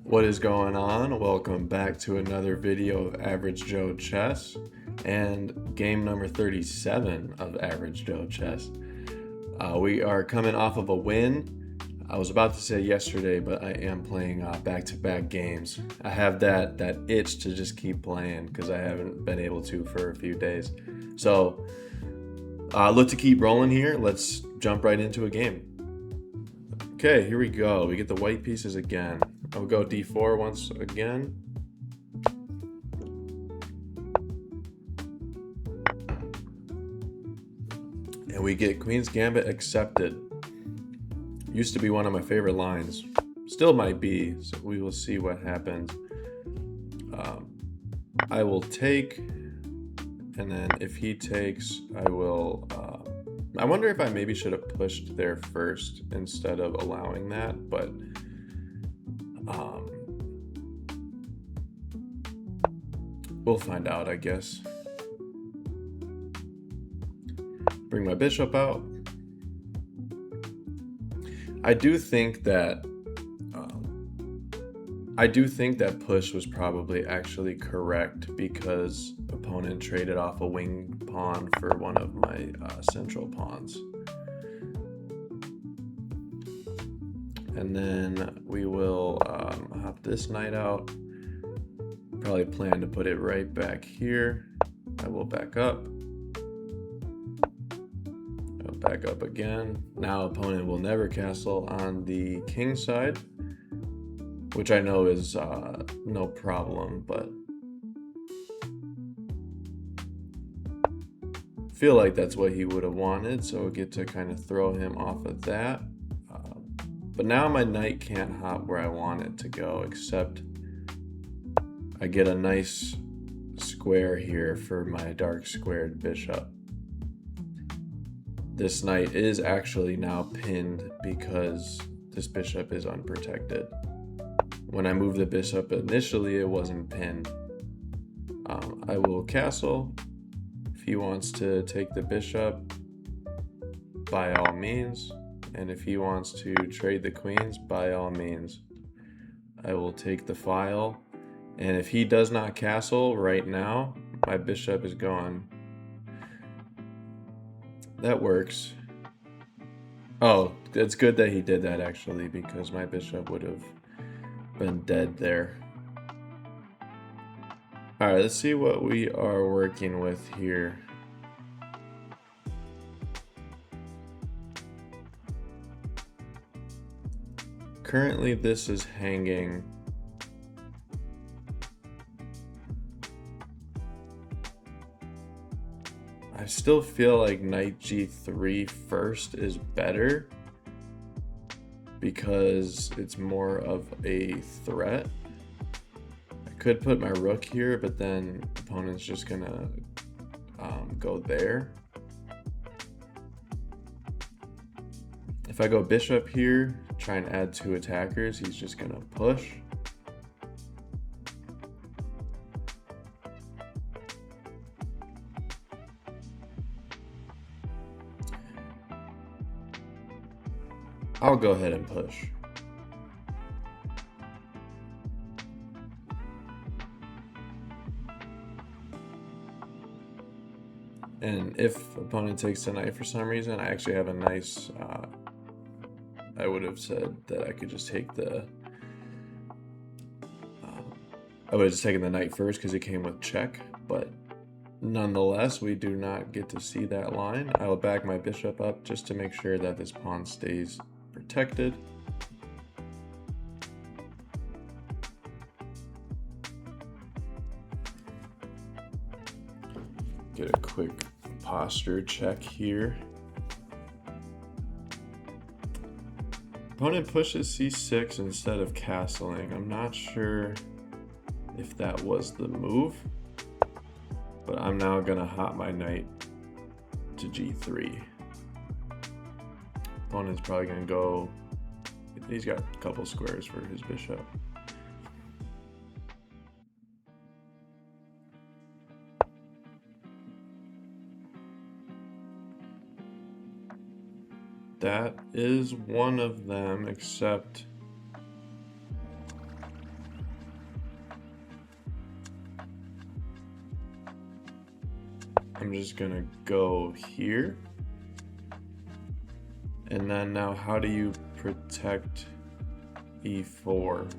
What is going on? Welcome back to another video of Average Joe Chess and game number 37 of Average Joe Chess. We are coming off of a win. I was about to say yesterday, but I am playing back-to-back games. I have that itch to just keep playing because I haven't been able to for a few days. So look to keep rolling here. Let's jump right into a game. Okay, here we go. We get the white pieces again. I'll go d4 once again. And we get Queen's Gambit accepted. Used to be one of my favorite lines. Still might be, so we will see what happens. I will take, and then if he takes, I will... I wonder if I maybe should have pushed there first instead of allowing that, but... we'll find out, I guess. Bring my bishop out. I do think that push was probably actually correct because opponent traded off a wing pawn for one of my central pawns. And then we will hop this knight out. Probably plan to put it right back here. I will back up. I'll back up again. Now opponent will never castle on the king side, which I know is no problem, but feel like that's what he would have wanted, so we'll get to kind of throw him off of that. But now my knight can't hop where I want it to go, except I get a nice square here for my dark squared bishop. This knight is actually now pinned because this bishop is unprotected. When I moved the bishop initially, it wasn't pinned. I will castle. If he wants to take the bishop, by all means. And if he wants to trade the queens, by all means. I will take the file. And if he does not castle right now, my bishop is gone. That works. Oh, it's good that he did that actually, because my bishop would have been dead there. All right, let's see what we are working with here. Currently, this is hanging. I still feel like knight g3 first is better because it's more of a threat. I could put my rook here, but then opponent's just gonna go there. If I go bishop here, try and add two attackers, he's just gonna push. I'll go ahead and push. And if opponent takes the knight for some reason, I actually have a nice, I would have said that I could just take the, I would have just taken the knight first because it came with check, but nonetheless, we do not get to see that line. I will back my bishop up just to make sure that this pawn stays protected. Get a quick posture check here. Opponent pushes c6 instead of castling. I'm not sure if that was the move, but I'm now gonna hop my knight to g3. Opponent's probably gonna go, he's got a couple squares for his bishop. That is one of them, except I'm just gonna go here. And then now how do you protect e4?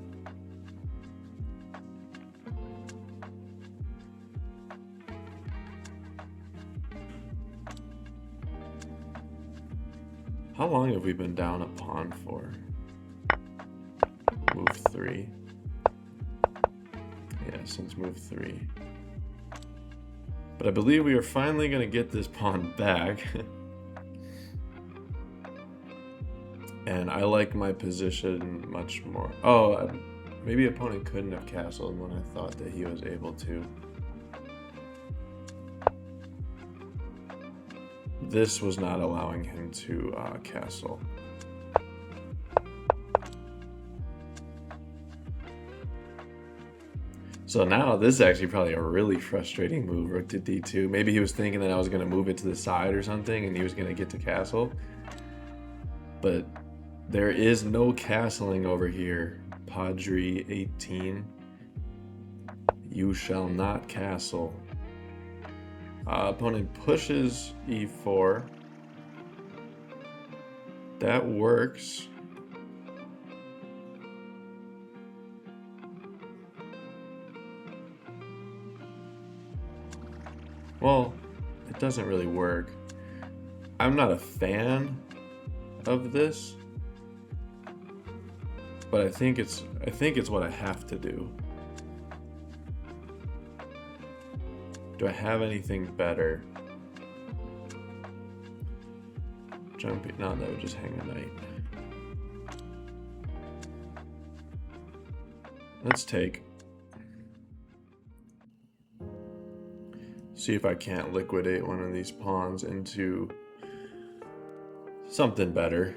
How long have we been down a pawn for? Move 3. Yeah, since move 3. But I believe we are finally going to get this pawn back. And I like my position much more. Oh, maybe opponent couldn't have castled when I thought that he was able to. This was not allowing him to castle. So now this is actually probably a really frustrating move, rook to d2. Maybe he was thinking that I was going to move it to the side or something and he was going to get to castle. But there is no castling over here. Padre 18. You shall not castle. Opponent pushes e4. That works. Well, it doesn't really work. I'm not a fan of this, but I think it's what I have to do. Do I have anything better? Jumping, no, that would just hang a knight. Let's take. See if I can't liquidate one of these pawns into something better.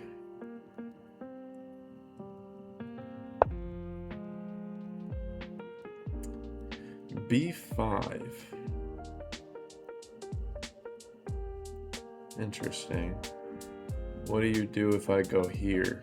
B5. Interesting. What do you do if I go here?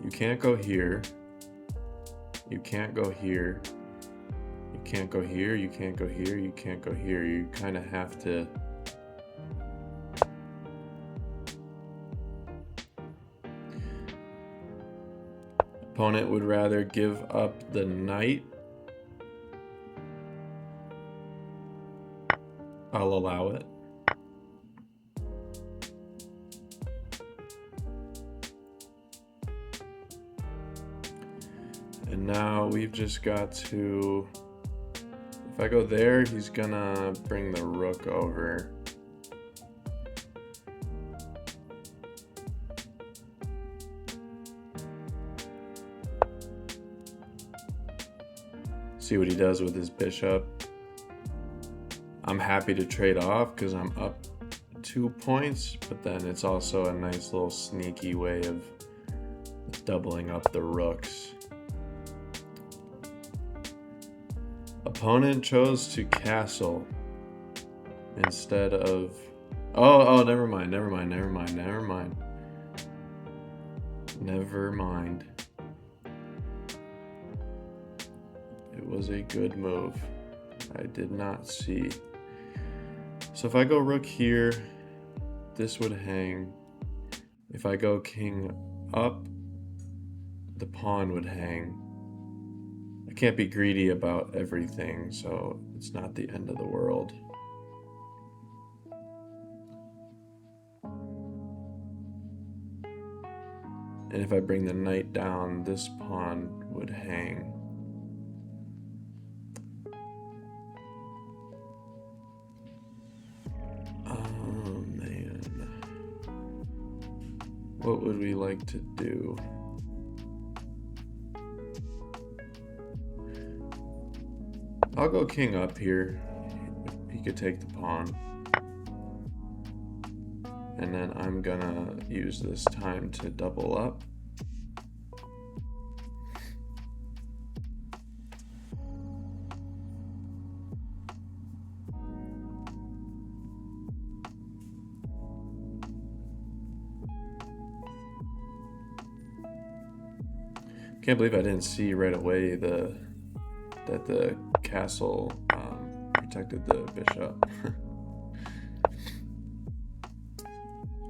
You can't go here. You can't go here. You can't go here. You can't go here. You can't go here. You kind of have to. Opponent would rather give up the knight. I'll allow it. And now we've just got to, if I go there, he's gonna bring the rook over. See what he does with his bishop. I'm happy to trade off because I'm up 2 points, but then it's also a nice little sneaky way of doubling up the rooks. Opponent chose to castle instead of... Oh, never mind. It was a good move. I did not see. So if I go rook here, this would hang. If I go king up, the pawn would hang. I can't be greedy about everything, so it's not the end of the world. And if I bring the knight down, this pawn would hang. Oh man. What would we like to do? I'll go king up here. He could take the pawn. And then I'm gonna use this time to double up. Can't believe I didn't see right away that the castle protected the bishop.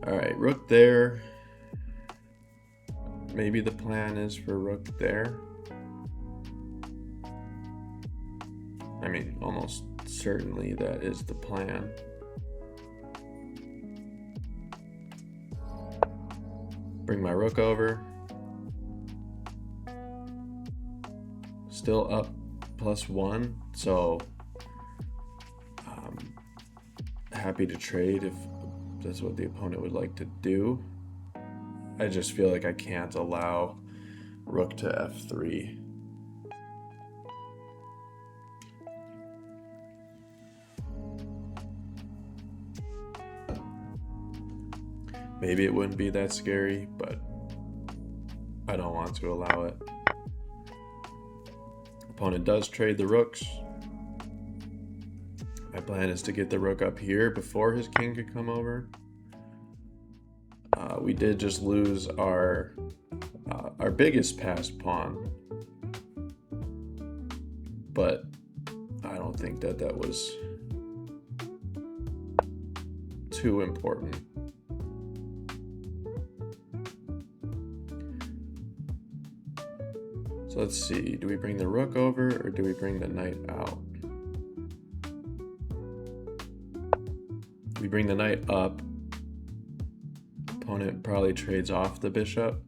Alright, rook there. Maybe the plan is for rook there. I mean, almost certainly that is the plan. Bring my rook over. Still up +1, so happy to trade if that's what the opponent would like to do. I just feel like I can't allow rook to f3. Maybe it wouldn't be that scary, but I don't want to allow it. Opponent does trade the rooks. My plan is to get the rook up here before his king could come over. We did just lose our biggest passed pawn, but I don't think that was too important. So let's see, do we bring the rook over or do we bring the knight out? We bring the knight up. Opponent probably trades off the bishop,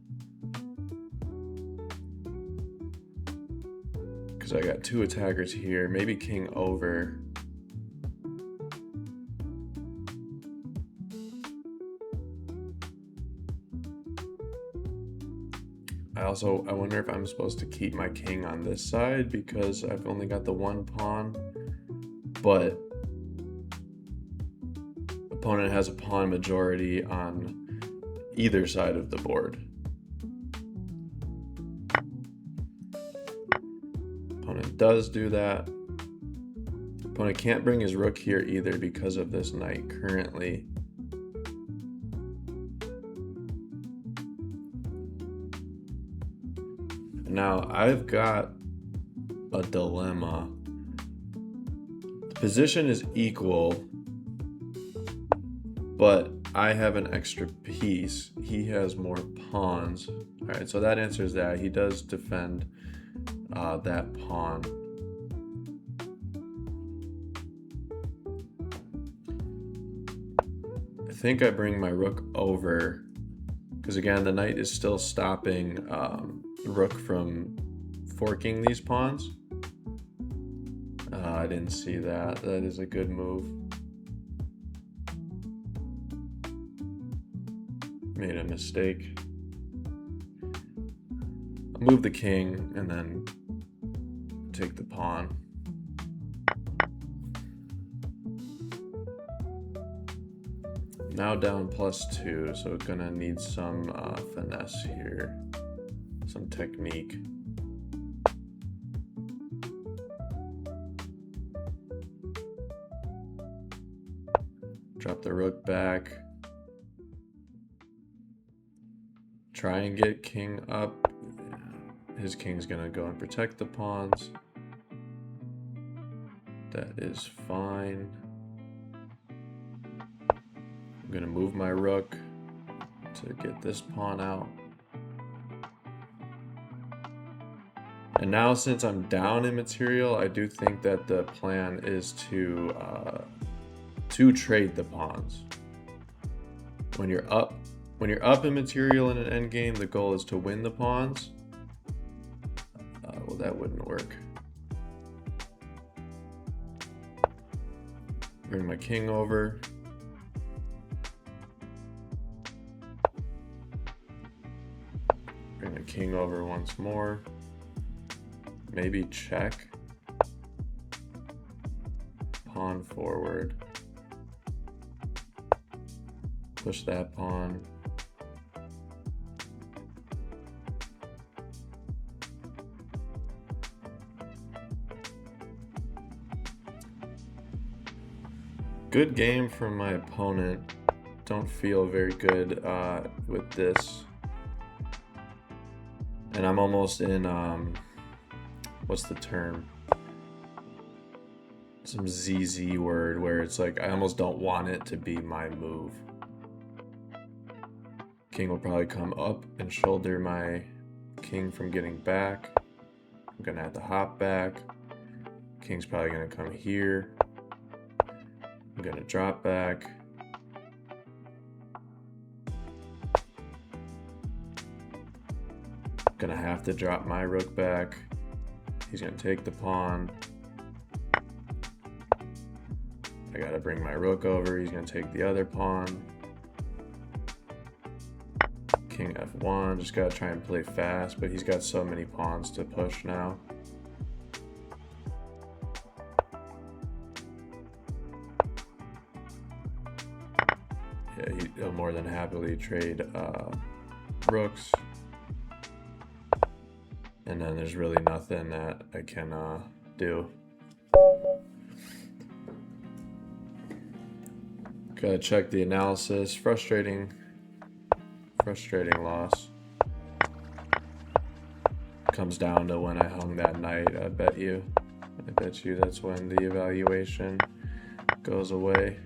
because I got two attackers here. Maybe king over. I wonder if I'm supposed to keep my king on this side because I've only got the one pawn, but opponent has a pawn majority on either side of the board. Opponent does do that. Opponent can't bring his rook here either because of this knight currently. Now I've got a dilemma. The position is equal, but I have an extra piece. He has more pawns. All right, so that answers that. He does defend that pawn. I think I bring my rook over because again, the knight is still stopping rook from forking these pawns. I didn't see that. That is a good move. Made a mistake. I'll move the king and then take the pawn. Now down +2, so we're gonna need some finesse here, some technique. Drop the rook back. Try and get king up. His king's gonna go and protect the pawns. That is fine. I'm gonna move my rook to get this pawn out. And now since I'm down in material, I do think that the plan is to trade the pawns. When you're up in material in an endgame, the goal is to win the pawns. Well, that wouldn't work. Bring my king over. Bring the king over once more. Maybe check. Pawn forward. Push that pawn. Good game from my opponent. Don't feel very good with this. And I'm almost in, what's the term? Some ZZ word where it's like, I almost don't want it to be my move. King will probably come up and shoulder my king from getting back. I'm gonna have to hop back. King's probably gonna come here. I'm gonna drop back. Gonna have to drop my rook back. He's gonna take the pawn. I gotta bring my rook over. He's gonna take the other pawn. King f1. Just gotta try and play fast, but he's got so many pawns to push now. Yeah, he'll more than happily trade rooks. And then there's really nothing that I can do. Gotta check the analysis. Frustrating loss. Comes down to when I hung that knight, I bet you that's when the evaluation goes away.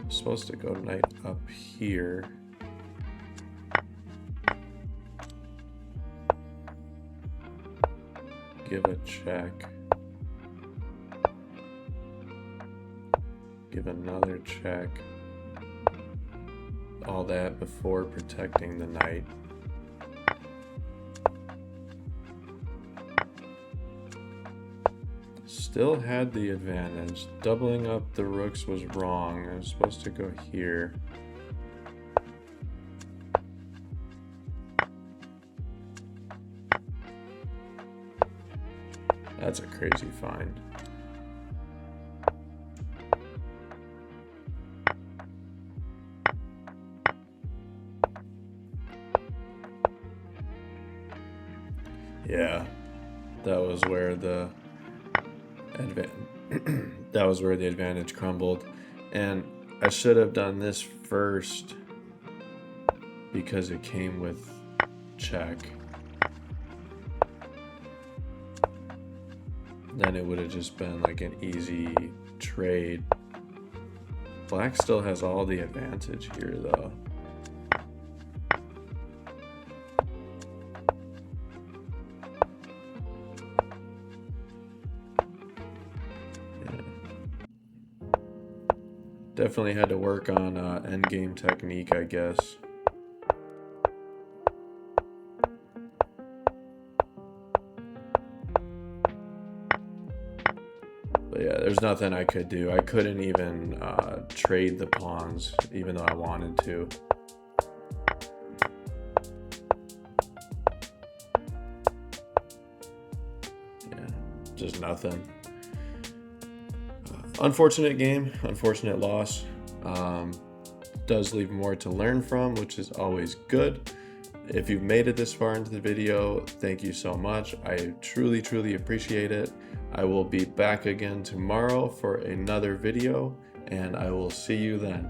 Supposed to go knight up here. Give a check. Give another check. All that before protecting the knight. Still had the advantage. Doubling up the rooks was wrong. I was supposed to go here. That's a crazy find. Yeah, that was where the advantage crumbled, and I should have done this first because it came with check. Then it would have just been like an easy trade. Black still has all the advantage here though. Definitely had to work on endgame technique, I guess. But yeah, there's nothing I could do. I couldn't even trade the pawns, even though I wanted to. Yeah, just nothing. Unfortunate game, unfortunate loss. Does leave more to learn from, which is always good. If you've made it this far into the video, thank you so much. I truly, truly appreciate it. I will be back again tomorrow for another video, and I will see you then.